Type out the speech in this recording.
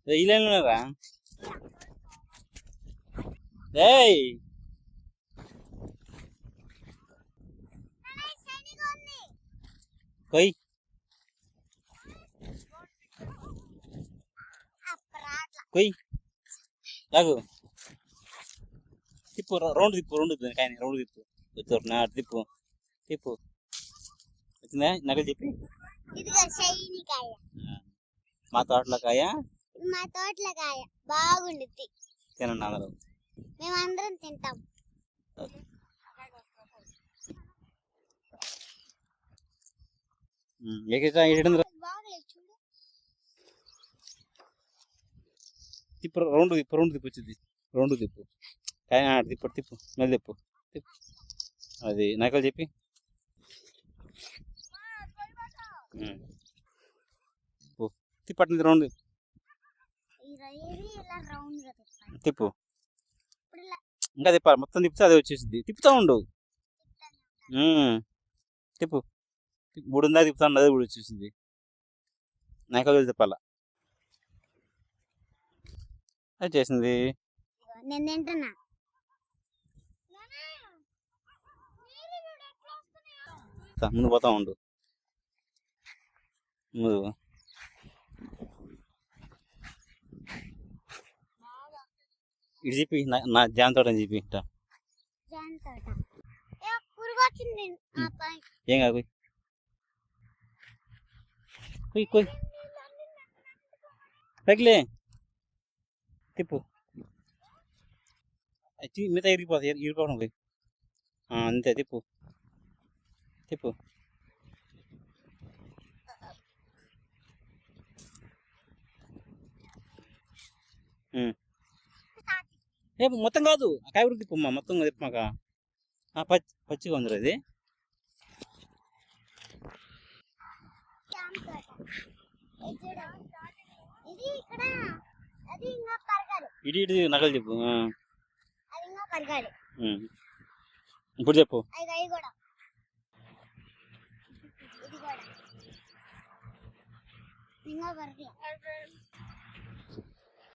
ఇల్లేనురా ఏయ్ కొయ్ కొయ్ లాగు తిప్పు రౌండ్ తిప్పు కానీ రౌండ్ తిప్పు వచ్చారు నా తిప్పు తిప్పు వచ్చిందా నగలు చెప్పి మా తోటలో కాయ బాగుండుద్ది తినండి అందరూ మేమందరం తింటాం తిప్పు రౌండ్ తిప్పు వచ్చింది రౌండ్ తిప్పు కాయ తిప్పు మళ్ళీ తిప్పు తిప్పు అది నకలు చెప్పి తిప్పట్టింది రౌండ్ తిప్పు ఇంకా తిప్పాలి మొత్తం తిప్పితే అదే వచ్చేసింది తిప్పుతా ఉండు తిప్పు బుడుందా తిప్పుతా ఉండు అదే కూడా వచ్చేసింది నకలు తిప్పాల అది చేసింది నేను తింటున్నా ముందు పోతా ఉండు ముందు ఇటు చెప్పి నా జాన్ తోట చెప్పి ఏం కాదు కొయ్ కొయ్ పైకిలే తిప్పు మిగతా ఇరిగిపోవడం పోయి అంతే తిప్పు తిప్పు ఏ మొత్తం కాదు కాయ కూడా తిప్పమ్మా మొత్తం తిప్పమాక పచ్చిగా ఉంది అది ఇటు ఇటు నకలు చెప్పు ఇప్పుడు చెప్పు ఇంకా